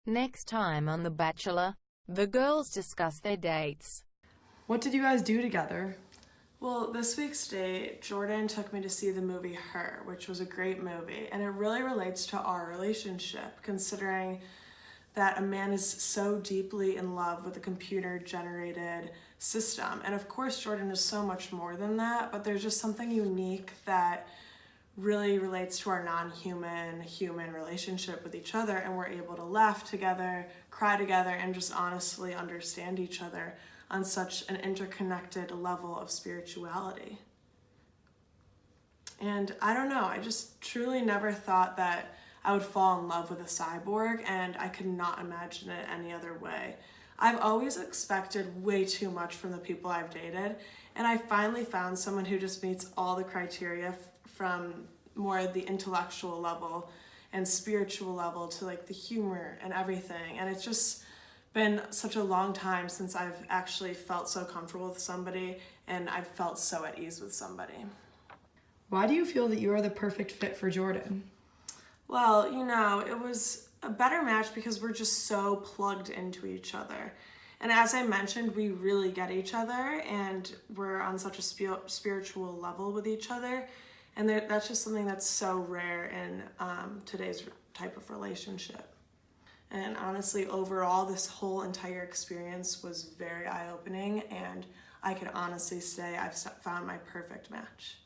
Next time on The Bachelor, the girls discuss their dates. What did you guys do together? Well, this week's date, Jordan took me to see the movie Her, which was a great movie, and it really relates to our relationship, considering that a man is so deeply in love with a computer-generated system. And of course, Jordan is so much more than that, but there's just something unique that really relates to our non-human, human relationship with each other, and we're able to laugh together, cry together, and just honestly understand each other on such an interconnected level of spirituality. And I don't know, I just truly never thought that I would fall in love with a cyborg, and I could not imagine it any other way. I've always expected way too much from the people I've dated, and I finally found someone who just meets all the criteria from more the intellectual level and spiritual level to like the humor and everything. And it's just been such a long time since I've actually felt so comfortable with somebody and I've felt so at ease with somebody. Why do you feel that you are the perfect fit for Jordan? Well, it was a better match because we're just so plugged into each other. And as I mentioned, we really get each other and we're on such a spiritual level with each other. And that's just something that's so rare in today's type of relationship. And honestly, overall, this whole entire experience was very eye-opening, and I can honestly say I've found my perfect match.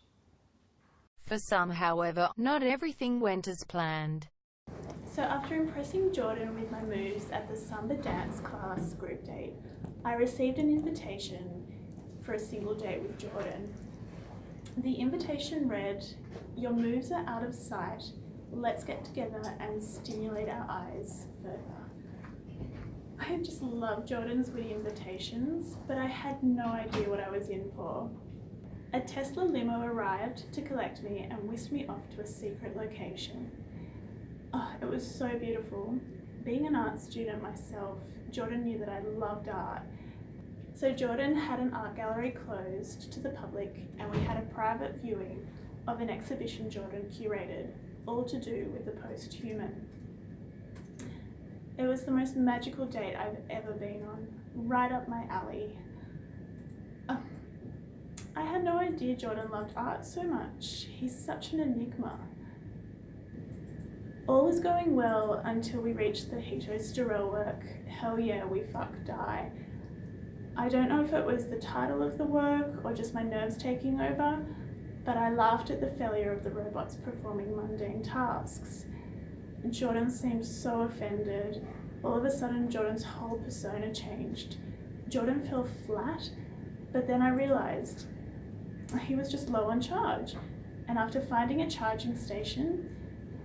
For some, however, not everything went as planned. So after impressing Jordan with my moves at the Samba dance class group date, I received an invitation for a single date with Jordan. The invitation read, "Your moves are out of sight. Let's get together and stimulate our eyes further." I just love Jordan's witty invitations, but I had no idea what I was in for. A Tesla limo arrived to collect me and whisked me off to a secret location. Oh, it was so beautiful. Being an art student myself, Jordan knew that I loved art. So Jordan had an art gallery closed to the public, and we had a private viewing of an exhibition Jordan curated, all to do with the post-human. It was the most magical date I've ever been on, right up my alley. I had no idea Jordan loved art so much. He's such an enigma. All was going well until we reached the hetostorel work, Hell Yeah, We Fuck Die. I don't know if it was the title of the work or just my nerves taking over, but I laughed at the failure of the robots performing mundane tasks. Jordan seemed so offended. All of a sudden, Jordan's whole persona changed. Jordan fell flat, but then I realized he was just low on charge. And after finding a charging station,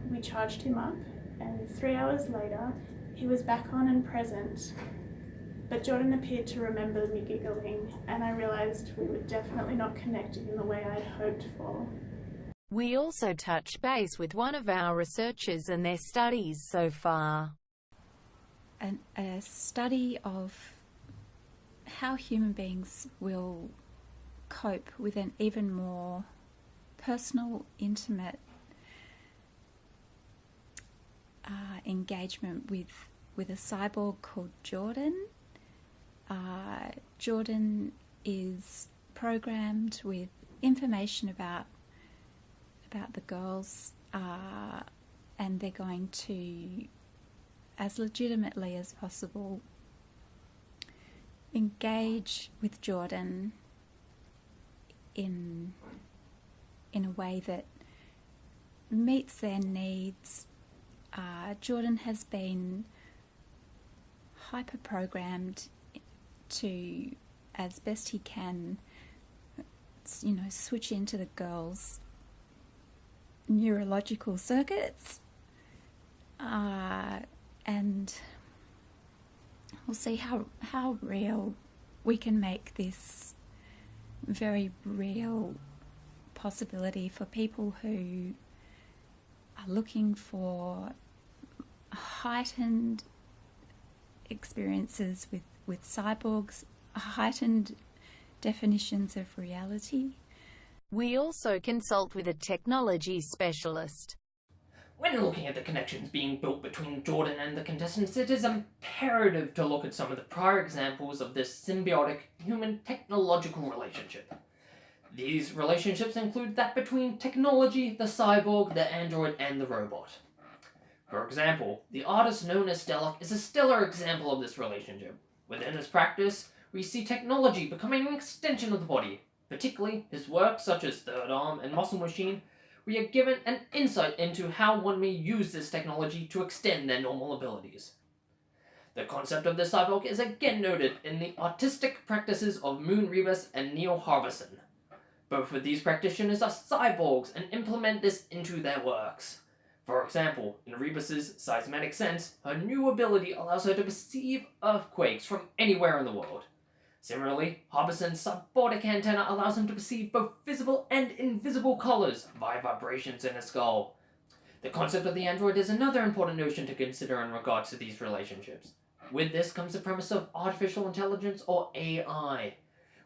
we charged him up, and 3 hours later, he was back on and present. But Jordan appeared to remember me giggling, and I realized we were definitely not connected in the way I'd hoped for. We also touched base with one of our researchers and their studies so far. A study of how human beings will cope with an even more personal, intimate engagement with a cyborg called Jordan. Jordan is programmed with information about the girls, and they're going to, as legitimately as possible, engage with Jordan in a way that meets their needs. Jordan has been hyper-programmed to, as best he can, switch into the girls' neurological circuits, and we'll see how real we can make this very real possibility for people who are looking for heightened experiences with cyborgs, heightened definitions of reality. We also consult with a technology specialist. When looking at the connections being built between Jordan and the contestants, it is imperative to look at some of the prior examples of this symbiotic human-technological relationship. These relationships include that between technology, the cyborg, the android, and the robot. For example, the artist known as Stellar is a stellar example of this relationship. Within his practice, we see technology becoming an extension of the body. Particularly, his work such as Third Arm and Muscle Machine, we are given an insight into how one may use this technology to extend their normal abilities. The concept of the cyborg is again noted in the artistic practices of Moon Rebus and Neil Harbison. Both of these practitioners are cyborgs and implement this into their works. For example, in Rebus's seismic sense, her new ability allows her to perceive earthquakes from anywhere in the world. Similarly, Harbison's cyborg antenna allows him to perceive both visible and invisible colors via vibrations in his skull. The concept of the android is another important notion to consider in regards to these relationships. With this comes the premise of artificial intelligence, or AI,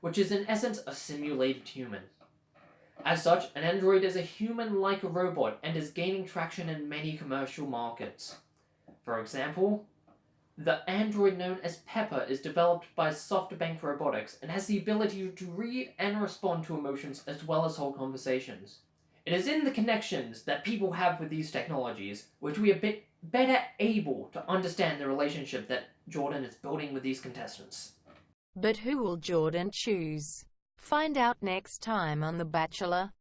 which is in essence a simulated human. As such, an android is a human-like robot and is gaining traction in many commercial markets. For example, the android known as Pepper is developed by SoftBank Robotics and has the ability to read and respond to emotions as well as hold conversations. It is in the connections that people have with these technologies which we are better able to understand the relationship that Jordan is building with these contestants. But who will Jordan choose? Find out next time on The Bachelor.